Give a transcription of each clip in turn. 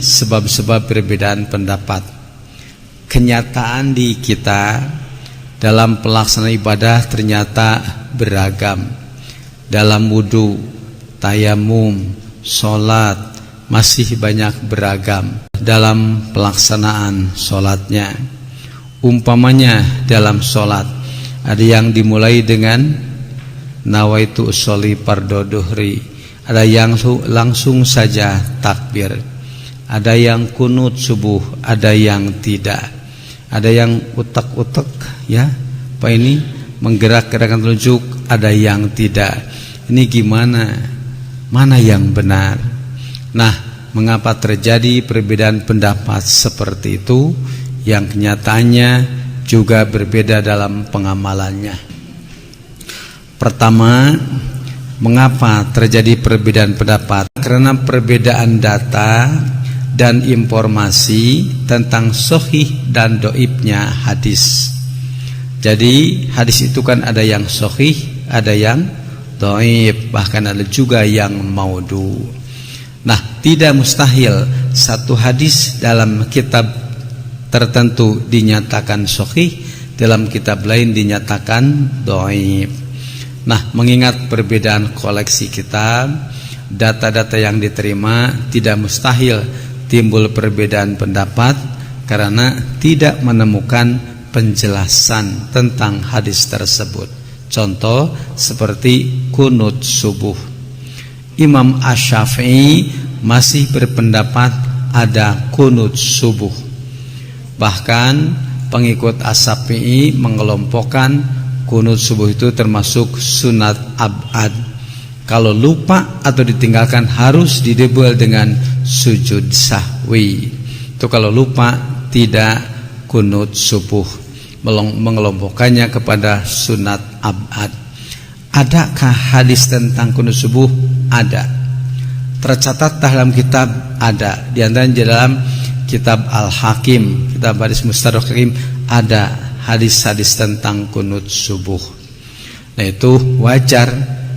sebab-sebab perbedaan pendapat. Kenyataan di kita dalam pelaksanaan ibadah ternyata beragam. Dalam wudu, tayamum, sholat masih banyak beragam dalam pelaksanaan sholatnya. Umpamanya dalam sholat ada yang dimulai dengan nawaitu sholli fardhu dhuhri, ada yang langsung saja takbir, ada yang kunut subuh, ada yang tidak, ada yang utak-utak ya, apa ini menggerak-gerakkan telunjuk, ada yang tidak. Ini gimana? Mana yang benar? Nah, mengapa terjadi perbedaan pendapat seperti itu yang kenyataannya juga berbeda dalam pengamalannya? Pertama, mengapa terjadi perbedaan pendapat? Karena perbedaan data dan informasi tentang sahih dan dhaifnya hadis. Jadi hadis itu kan ada yang sahih, ada yang dhaif, bahkan ada juga yang maudhu. Nah, tidak mustahil satu hadis dalam kitab tertentu dinyatakan sahih, dalam kitab lain dinyatakan dhaif. Nah, mengingat perbedaan koleksi kitab, data-data yang diterima, tidak mustahil timbul perbedaan pendapat karena tidak menemukan penjelasan tentang hadis tersebut. Contoh seperti kunut subuh. Imam Asy-Syafi'i masih berpendapat ada kunut subuh. Bahkan pengikut Asy-Syafi'i mengelompokkan kunut subuh itu termasuk sunat ab'ad. Kalau lupa atau ditinggalkan harus didouble dengan sujud sahwi. Itu kalau lupa tidak kunut subuh. Mengelompokkannya kepada sunat ab'ad. Adakah hadis tentang kunut subuh? Ada. Tercatat dalam kitab ada. Di antaranya dalam kitab Al-Hakim, kitab hadis Mustadrak Hakim, ada hadis-hadis tentang kunut subuh. Nah, itu wajar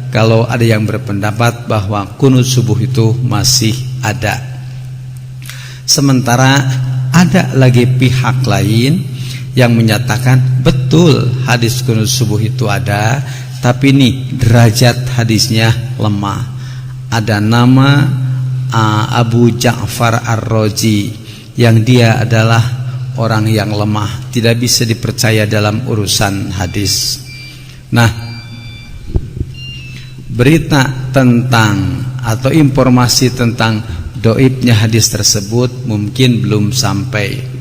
kalau ada yang berpendapat bahwa kunut subuh itu masih ada. Sementara ada lagi pihak lain yang menyatakan betul hadis kunut subuh itu ada, tapi ini derajat hadisnya lemah. Ada nama Abu Ja'far Ar-Razi yang dia adalah orang yang lemah, tidak bisa dipercaya dalam urusan hadis. Nah, berita tentang atau informasi tentang dhaifnya hadis tersebut mungkin belum sampai.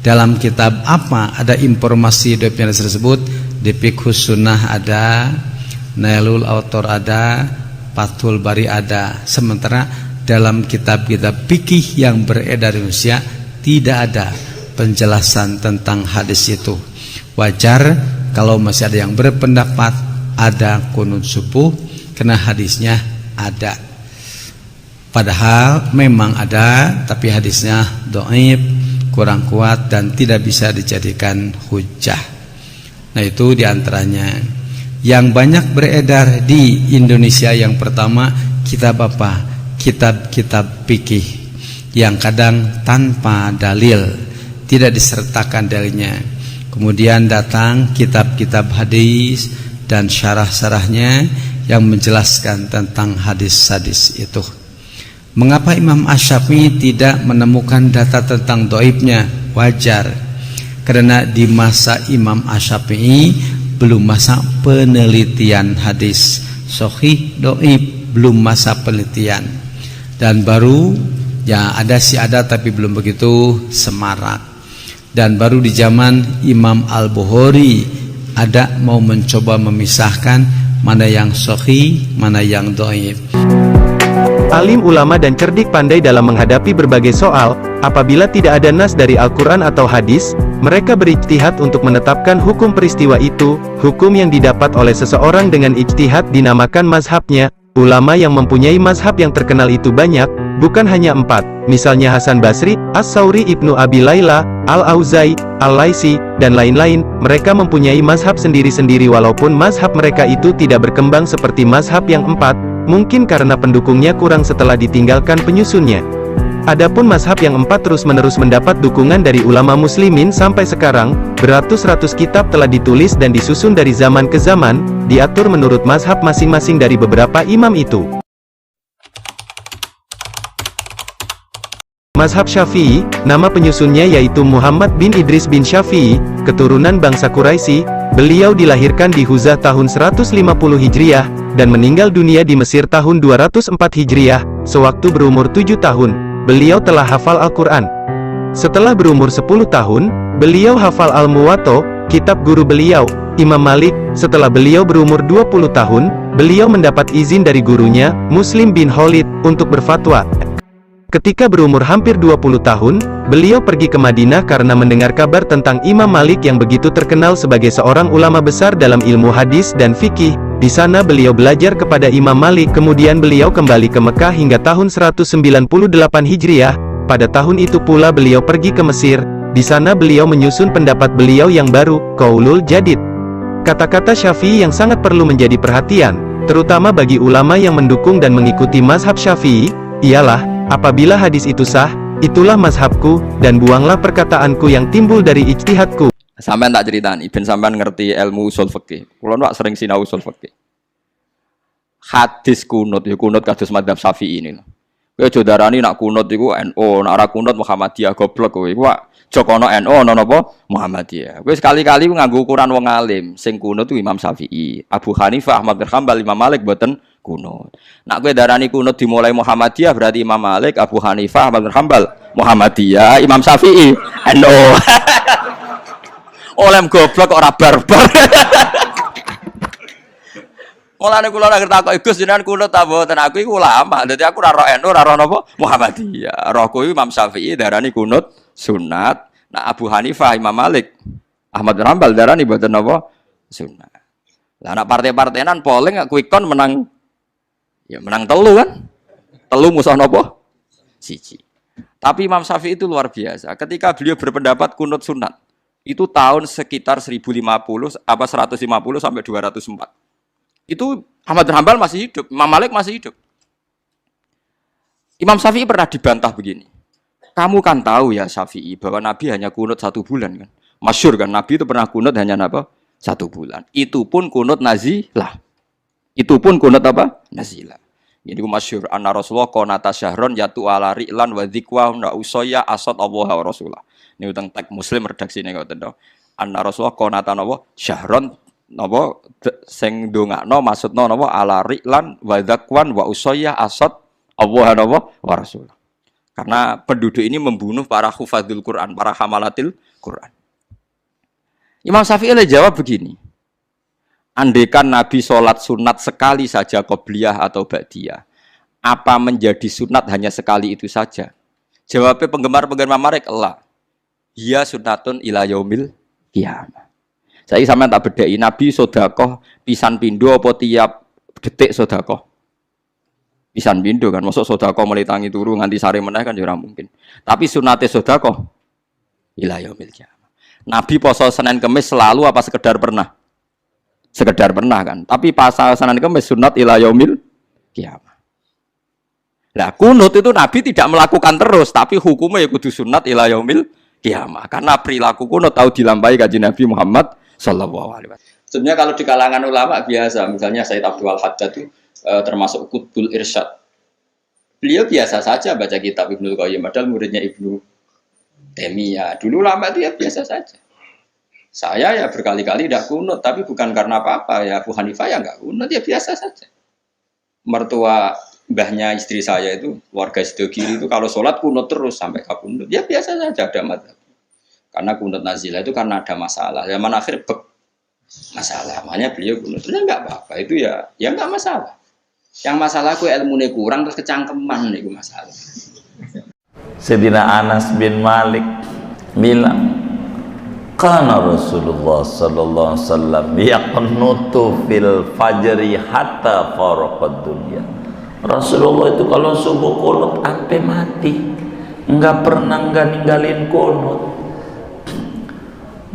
Dalam kitab apa ada informasi dhaifnya hadis tersebut? Di Fiqhus Sunnah ada, Nailul Autor ada, Fathul Bari ada. Sementara dalam kitab-kitab fikih yang beredar di Indonesia tidak ada penjelasan tentang hadis itu. Wajar kalau masih ada yang berpendapat ada kunut subuh karena hadisnya ada. Padahal memang ada, tapi hadisnya dhaif, kurang kuat dan tidak bisa dijadikan hujjah. Nah, itu diantaranya yang banyak beredar di Indonesia. Yang pertama, kitab apa? Kitab-kitab fikih yang kadang tanpa dalil, tidak disertakan dalilnya. Kemudian datang kitab-kitab hadis dan syarah-syarahnya yang menjelaskan tentang hadis-hadis itu. Mengapa Imam Asy-Syafi'i tidak menemukan data tentang dhaifnya? Wajar, karena di masa Imam Asy-Syafi'i belum masa penelitian hadis sahih dhaif, belum masa penelitian. Dan baru ya ada sih ada, tapi belum begitu semarak. Dan baru di zaman Imam Al-Bukhari ada mau mencoba memisahkan mana yang sahih, mana yang dhaif. Alim, ulama dan cerdik pandai dalam menghadapi berbagai soal. Apabila tidak ada nas dari Al-Quran atau hadis, mereka berijtihad untuk menetapkan hukum peristiwa itu. Hukum yang didapat oleh seseorang dengan ijtihad dinamakan mazhabnya. Ulama yang mempunyai mazhab yang terkenal itu banyak, bukan hanya 4. Misalnya Hasan Basri, As-Sauri, Ibnu Abi Layla, Al-Auza'i, Al-Laisi, dan lain-lain. Mereka mempunyai mazhab sendiri-sendiri walaupun mazhab mereka itu tidak berkembang seperti mazhab yang 4. Mungkin karena pendukungnya kurang setelah ditinggalkan penyusunnya. Adapun mazhab yang 4 terus-menerus mendapat dukungan dari ulama muslimin sampai sekarang, beratus-ratus kitab telah ditulis dan disusun dari zaman ke zaman, diatur menurut mazhab masing-masing dari beberapa imam itu. Mazhab Syafi'i, nama penyusunnya yaitu Muhammad bin Idris bin Syafi'i, keturunan bangsa Quraisy. Beliau dilahirkan di Huzah tahun 150 Hijriah, dan meninggal dunia di Mesir tahun 204 Hijriah, sewaktu berumur 7 tahun. Beliau telah hafal Al-Quran. Setelah berumur 10 tahun, beliau hafal Al-Muwatta, kitab guru beliau, Imam Malik. Setelah beliau berumur 20 tahun, beliau mendapat izin dari gurunya, Muslim bin Khalid, untuk berfatwa. Ketika berumur hampir 20 tahun, beliau pergi ke Madinah karena mendengar kabar tentang Imam Malik yang begitu terkenal sebagai seorang ulama besar dalam ilmu hadis dan fikih. Di sana beliau belajar kepada Imam Malik, kemudian beliau kembali ke Mekah hingga tahun 198 Hijriah. Pada tahun itu pula beliau pergi ke Mesir. Di sana beliau menyusun pendapat beliau yang baru, Qaulul Jadid. Kata-kata Syafi'i yang sangat perlu menjadi perhatian, terutama bagi ulama yang mendukung dan mengikuti mazhab Syafi'i, ialah, apabila hadis itu sah, itulah mazhabku, dan buanglah perkataanku yang timbul dari ijtihadku. Sampean tak ceritani, ben sampean ngerti ilmu usul fikih. Kula nak sering sinau usul fikih. Hadis kunut, ya kunut kados madzhab Syafi'i ini. Kowe aja darani nak kunut iku NU, nak ora kunut Muhammadiyah, goblok kowe. Iku Joko ono NU ono napa Muhammadiyah. Kowe sekali-kali nganggo ukuran wong alim, sing kunut itu Imam Syafi'i, Abu Hanifah, Ahmad bin Hanbal, Imam Malik boten kunut. Nak kowe darani kunut dimulai Muhammadiyah berarti Imam Malik, Abu Hanifah, Ahmad bin Hanbal, Muhammadiyah, Imam Syafi'i, NU. Oleh goblok ora barbar. Mulane kula nek takok Gus jenengan kunut ta mboten, aku iku ulama. Dadi aku ora roh NU, ora roh napa Muhammadiyah. Rohku Imam Syafi'i darani kunut sunat. Nah Abu Hanifah, Imam Malik, Ahmad bin Hanbal darani mboten napa sunat. Lah nek partai-partainan polling quick count menang ya menang telu kan? Telu musuh napa? Siji. Tapi Imam Syafi'i itu luar biasa. Ketika beliau berpendapat kunut sunat, itu tahun sekitar 1050 apa 150 sampai 204. Itu Ahmad bin Hanbal masih hidup, Imam Malik masih hidup. Imam Syafi'i pernah dibantah begini. Kamu kan tahu ya Syafi'i bahwa Nabi hanya kunut 1 bulan kan? Masyhur kan Nabi itu pernah kunut hanya apa? 1 bulan. Itu pun kunut nazilah. Itu pun kunut apa? Nazilah. Ini masyhur anna Rasulullah qanata syahron yatu ala ri'lan wa dzikwa wa usaya asad Allah wa Rasulullah. Ini utang teks Muslim redaksine ngoten to. Anna Rasulullah qanata napa syahron napa sing ndongakno maksudna napa ala ri'lan wa dzakwan wa usaya asad Allah wa Rasulullah. Karena penduduk ini membunuh para hufadzul Quran, para hamalatil Quran. Imam Syafi'i jawab begini. Andaikan Nabi sholat sunat sekali saja qobliyah atau ba'diyah, apa menjadi sunat hanya sekali itu saja? Jawabnya penggemar-penggemar Malik, Allah. Ya sunatun ila yaumil qiyamah. Saya sampean tak bedai, Nabi sedekah pisan pindho apa tiap detik sedekah? Pisan pindho kan, masuk sedekah mulai tangi turu nganti sare meneh kan ya ora mungkin. Tapi sunate sedekah ila yaumil qiyamah. Nabi poso Senin Kamis selalu apa sekedar pernah? Sekedar pernah kan, tapi pasal Senin Kamis sunat ila yaumil qiyamah. Lah kunut itu Nabi tidak melakukan terus, tapi hukumnya ya kudu sunat ila yaumil qiyamah. Karena perilaku kunut tahu dilampahi kanjeng Nabi Muhammad sallallahu alaihi wasallam. Sebenarnya kalau di kalangan ulama biasa, misalnya Sayyid Abdul Haddad itu termasuk Qutbul Irsyad. Beliau biasa saja baca kitab Ibnu Qayyim, padahal muridnya Ibnu Taimiyah. Dulu ulama itu ya biasa saja. Saya ya berkali-kali tidak kunut, tapi bukan karena apa-apa. Ya Abu Hanifah ya enggak kunut, ya biasa saja. Mertua mbahnya istri saya itu, warga Sidogiri itu kalau sholat kunut terus sampai kabundut. Ya biasa saja ada madzhab. Karena kunut nazilah itu karena ada masalah. Zaman akhir masalah. Makanya beliau kunut. Ya enggak apa-apa, itu ya enggak masalah. Yang masalah aku ilmunya kurang terus kecangkeman itu masalah. Sayyidina Anas bin Malik bilang, kana Rasulullah sallallahu alaihi wasallam yaqnutu fil fajri hatta faraqad dunya. Rasulullah itu kalau subuh kunut sampai mati. Enggak pernah ninggalin kunut.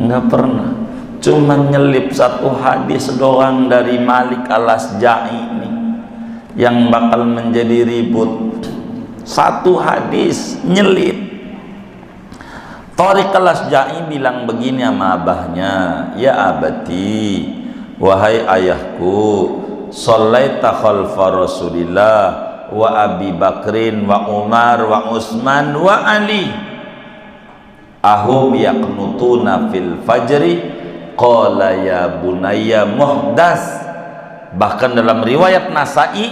Enggak pernah. Cuma nyelip satu hadis doang dari Malik Al-Asja'i ini yang bakal menjadi ribut. Satu hadis nyelip. Thariq al-Asja'i bilang begini sama abahnya, ya abati, wahai ayahku, shallaita khalfa Rasulillah wa Abi Bakrin wa Umar wa Utsman wa Ali, ahum yaqnutuna fil fajri, qala ya bunayya muhdas. Bahkan dalam riwayat Nasai,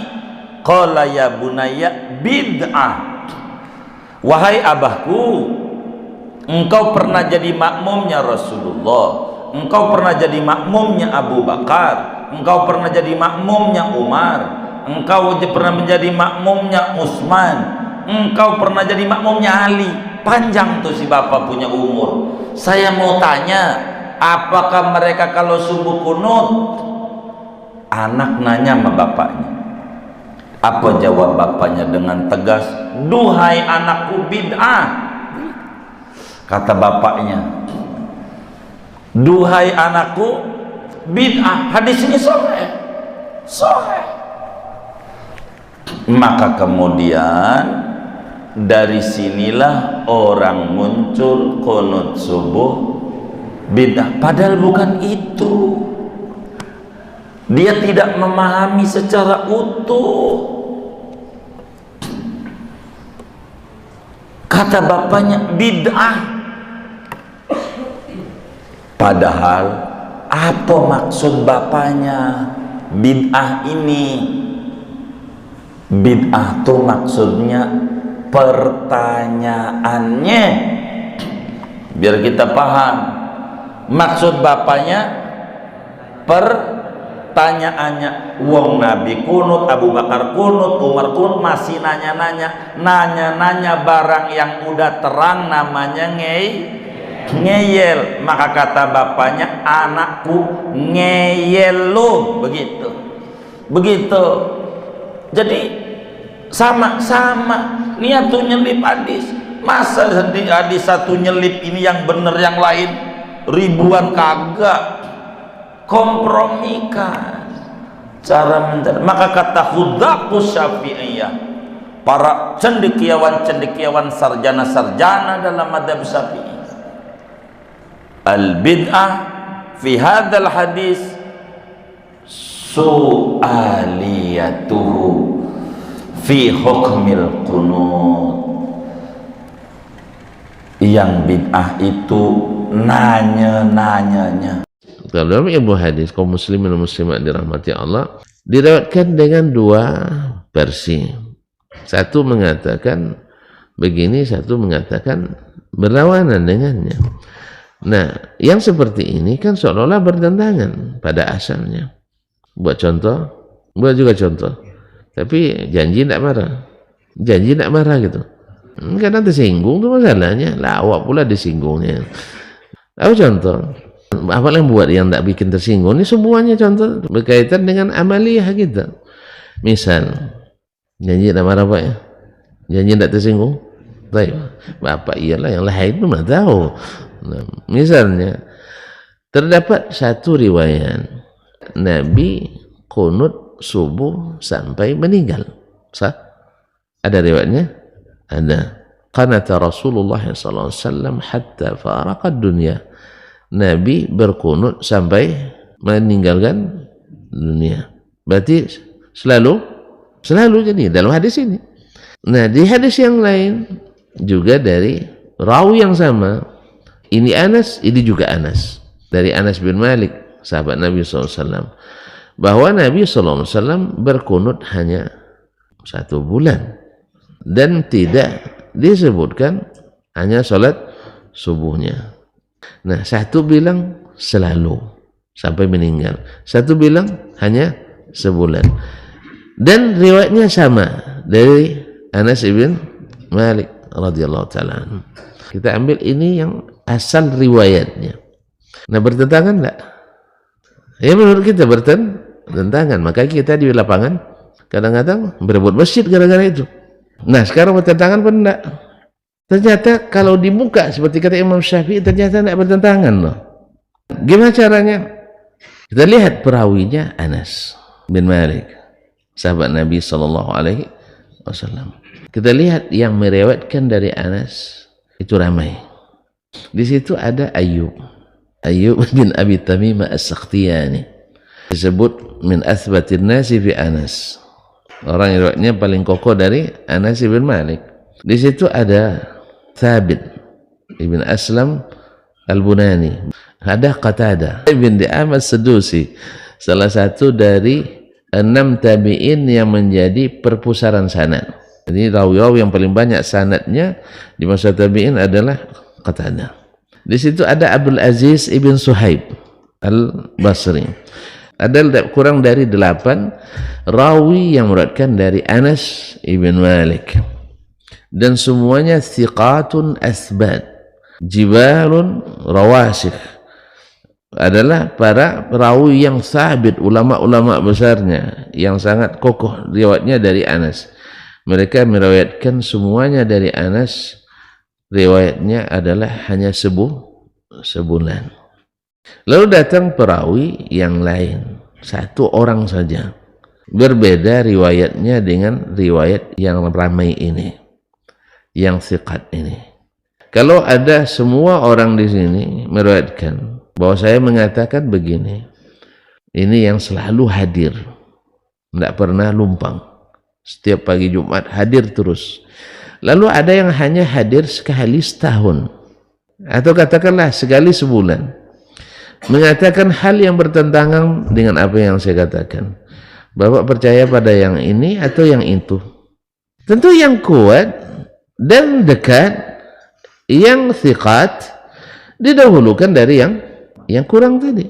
qala ya bunayya bid'ah. Wahai abahku, engkau pernah jadi makmumnya Rasulullah, engkau pernah jadi makmumnya Abu Bakar, engkau pernah jadi makmumnya Umar, engkau pernah menjadi makmumnya Utsman, engkau pernah jadi makmumnya Ali. Panjang tuh si bapak punya umur. Saya mau tanya, apakah mereka kalau subuh kunut? Anak nanya sama bapaknya. Apa jawab bapaknya dengan tegas? Duhai anakku, bid'ah. Kata bapaknya, duhai anakku, bid'ah. Hadis ini sahih. Sahih. Maka kemudian dari sinilah orang muncul qunut subuh bid'ah. Padahal bukan itu. Dia tidak memahami secara utuh. Kata bapaknya bid'ah. Padahal apa maksud bapaknya bid'ah ini? Bid'ah tuh maksudnya pertanyaannya, biar kita paham. Maksud bapaknya pertanyaannya. Wong Nabi kunut, Abu Bakar kunut, Umar kunut, masih nanya-nanya barang yang udah terang namanya ngeyel. Maka kata bapaknya, anakku ngeyel lo, begitu. Jadi sama niat tuh nyelip hadis. Masa hadis satu nyelip ini yang bener, yang lain ribuan kagak. Kompromikan cara mencari. Maka kata Khudaqus Syafi'iyah, para cendekiawan sarjana dalam madhab Syafi'i, al bid'ah fi hadzal hadis su'aliyatuhu fi hukmil qunut. Yang bid'ah itu nanya-nanyanya. Kalau dalam ilmu hadis, kaum muslimin dan muslimat dirahmati Allah, diriwayatkan dengan dua versi. Satu mengatakan begini, satu mengatakan berlawanan dengannya. Nah, yang seperti ini kan seolah-olah bertentangan pada asalnya. Buat juga contoh. Tapi janji tidak marah gitu. Kadang tersinggung itu masalahnya. Lawak pula disinggungnya. Apa contoh? Apa yang buat yang tak bikin tersinggung? Ini semuanya contoh berkaitan dengan amaliyah kita. Misal, janji tak marah Pak ya? Janji tak tersinggung? Baik, Bapak iyalah, yang lain pun tak tahu. Nah, misalnya, terdapat satu riwayat Nabi kunut subuh sampai meninggal. Sah? Ada riwayatnya? Ada. Qanata Rasulullah SAW hatta faraqad dunya. Nabi berkunut sampai meninggalkan dunia. Berarti selalu jadi dalam hadis ini. Nah, di hadis yang lain juga dari rawi yang sama, ini Anas, ini juga Anas, dari Anas bin Malik, sahabat Nabi SAW, bahwa Nabi SAW berkunut hanya 1 bulan dan tidak disebutkan hanya sholat subuhnya. Nah, satu bilang selalu sampai meninggal, satu bilang hanya sebulan, dan riwayatnya sama dari Anas bin Malik radhiyallahu taala. Kita ambil ini yang asal riwayatnya. Nah, bertentangan enggak? Ya, menurut kita bertentangan. Maka kita di lapangan kadang-kadang berebut masjid gara-gara itu. Nah, sekarang bertentangan pun enggak? Ternyata kalau dibuka seperti kata Imam Syafi'i, ternyata tidak bertentangan loh. Gimana caranya? Kita lihat perawinya Anas bin Malik, sahabat Nabi SAW. Kita lihat yang meriwayatkan dari Anas itu ramai. Di situ ada Ayyub bin Abi Tamim As-Sakhtiyani, disebut min athbatin nasi fi Anas, orang yang riwayatnya paling kokoh dari Anas bin Malik. Di situ ada Thabit ibn Aslam Al-Bunani, ada Qatadah ibn Di'am As-Sadusi, salah satu dari 6 tabi'in yang menjadi perpusaran sanad. Jadi rawi-rawi yang paling banyak sanadnya di masa tabi'in adalah Qatadah. Di situ ada Abdul Aziz ibn Suhaib Al-Basri. Ada kurang dari 8 rawi yang meriwayatkan dari Anas ibn Malik, dan semuanya thiqatun athbat, jibalun rawasik, adalah para perawi yang sabit, ulama-ulama besarnya yang sangat kokoh riwayatnya dari Anas. Mereka meriwayatkan semuanya dari Anas, riwayatnya adalah hanya sebulan. Lalu datang perawi yang lain, 1 orang saja, berbeda riwayatnya dengan riwayat yang ramai ini, yang thiqat ini. Kalau ada semua orang di sini meriwayatkan bahwa saya mengatakan begini, ini yang selalu hadir, tidak pernah lumpang, setiap pagi Jumat hadir terus. Lalu ada yang hanya hadir sekali setahun, atau katakanlah sekali sebulan, mengatakan hal yang bertentangan dengan apa yang saya katakan. Bapak percaya pada yang ini atau yang itu? Tentu yang kuat dan dekat, yang thiqat, didahulukan dari yang kurang tadi.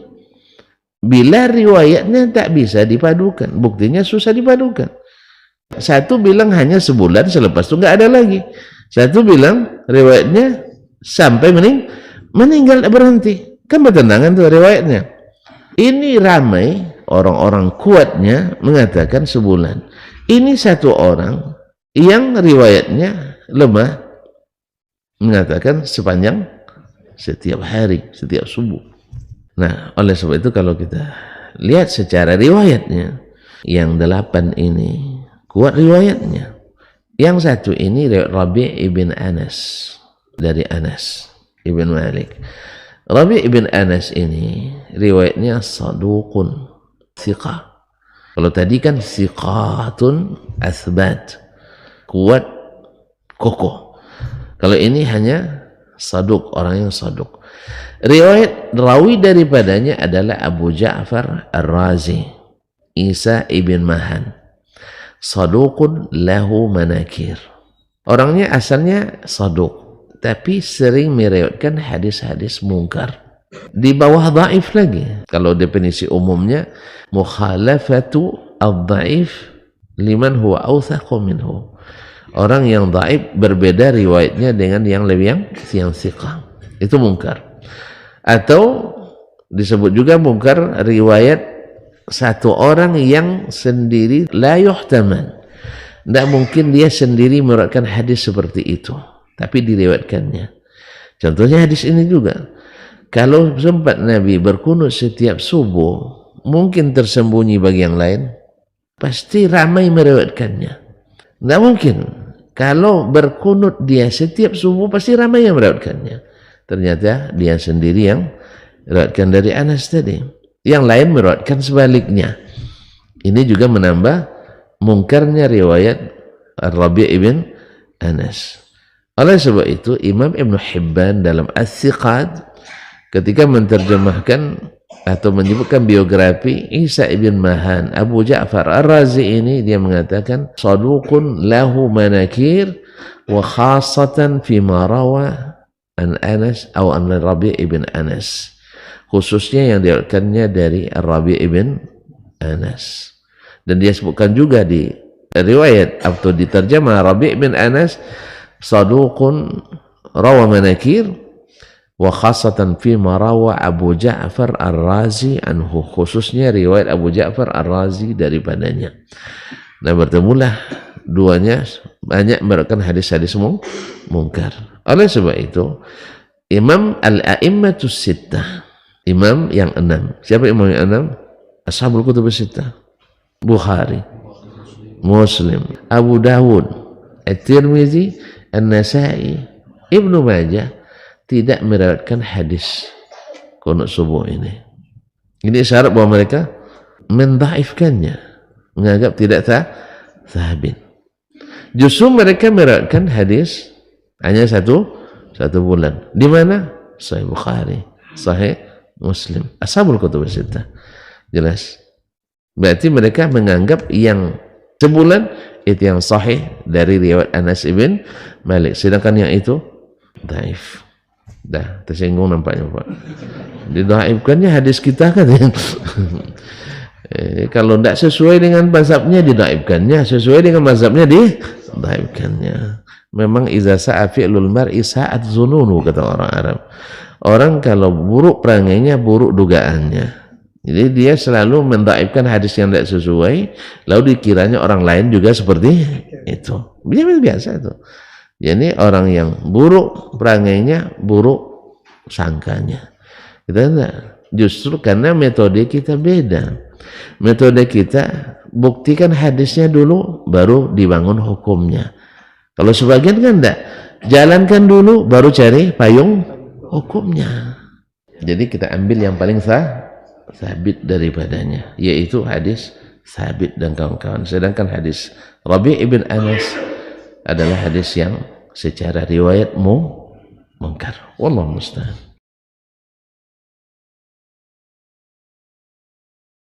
Bila riwayatnya tak bisa dipadukan, buktinya susah dipadukan. 1 bilang hanya sebulan, selepas itu nggak ada lagi. 1 bilang riwayatnya sampai meninggal berhenti, kan bertentangan tuh riwayatnya. Ini ramai orang-orang kuatnya mengatakan sebulan. Ini 1 orang yang riwayatnya lemah mengatakan sepanjang setiap hari, setiap subuh. Nah, oleh sebab itu kalau kita lihat secara riwayatnya, yang 8 ini kuat riwayatnya. Yang 1 ini riwayat Rabi' ibn Anas dari Anas ibn Malik. Rabi' ibn Anas ini riwayatnya saduqun thiqah. Kalau tadi kan thiqatun athbat, kuat, kokoh. Kalau ini hanya saduq, orang yang saduq. Riwayat rawi daripadanya adalah Abu Ja'far Ar-Razi, Isa ibn Mahan, saduqun lahu manakir. Orangnya asalnya saduq, tapi sering meriwayatkan hadis-hadis mungkar. Di bawah dhaif lagi. Kalau definisi umumnya, mukhalafatu ad-dhaif liman huwa awthaqu minhu. Orang yang dhaif berbeda riwayatnya dengan yang lebih yang thiqah. Itu mungkar. Atau disebut juga mungkar riwayat 1 orang yang sendiri la yuhtaman. Tidak mungkin dia sendiri meriwayatkan hadis seperti itu, tapi diriwayatkannya. Contohnya hadis ini juga. Kalau sempat Nabi berkunut setiap subuh, mungkin tersembunyi bagi yang lain, pasti ramai meriwayatkannya. Tidak mungkin. Kalau berkunut dia setiap subuh, pasti ramai yang meriwayatkannya. Ternyata dia sendiri yang meriwayatkan dari Anas tadi. Yang lain meriwayatkan sebaliknya. Ini juga menambah mungkarnya riwayat Rabi' ibn Anas. Oleh sebab itu Imam Ibn Hibban dalam As-Siqat ketika menerjemahkan atau menyebutkan biografi Isa ibn Mahan Abu Ja'far Ar-Razi ini, dia mengatakan saduqun lahu manakir wa khasatan fi ma rawa an Anas atau an Rabi' ibn Anas, khususnya yang diriwayatkannya dari Rabi' ibn Anas. Dan dia sebutkan juga di riwayat atau diterjemah Rabi' ibn Anas saduqun rawa manakir wa khasatan fi ma rawa Abu Ja'far Ar-Razi anhu, khususnya riwayat Abu Ja'far Ar-Razi daripadanya. Nah, bertemulah duanya banyak meriwayatkan hadis-hadis mungkar. Oleh sebab itu Imam Al-A'immatus Sittah, imam yang 6. Siapa imam yang 6? Ashabul Kutubus Sittah. Bukhari, Muslim, Abu Dawud, At-Tirmizi, An-Nasai, Ibnu Majah tidak meriwayatkan hadis qunut subuh ini. Ini syarat bahwa mereka mendhaifkannya, menganggap tidak sabit. Justru mereka meriwayatkan hadis hanya satu bulan. Di mana? Sahih Bukhari, Sahih Muslim, Ashabul Kutub Sittah. Jelas. Berarti mereka menganggap yang sebulan itu yang sahih dari riwayat Anas ibn Malik, sedangkan yang itu dhaif. Dah tersinggung nampaknya Pak. Didhaifkannya hadis kita kan. Kalau tidak sesuai dengan mazhabnya didhaifkannya, sesuai dengan mazhabnya didhaifkannya. Memang iza sa'a fi'lul mar'i sa'at zununu, kata orang Arab. Orang kalau buruk perangainya, buruk dugaannya. Jadi dia selalu mendhaifkan hadis yang tidak sesuai, lalu dikiranya orang lain juga seperti itu. Biasa itu. Jadi orang yang buruk perangainya, buruk sangkanya. Kita tidak. Justru karena metode kita beda. Metode kita buktikan hadisnya dulu, baru dibangun hukumnya. Kalau sebagian kan tidak. Jalankan dulu, baru cari payung hukumnya. Jadi kita ambil yang paling sabit daripadanya, yaitu hadis sabit dan kawan-kawan. Sedangkan hadis Rabi' ibn Anas adalah hadis yang secara riwayat mungkar. Wallahu musta'an.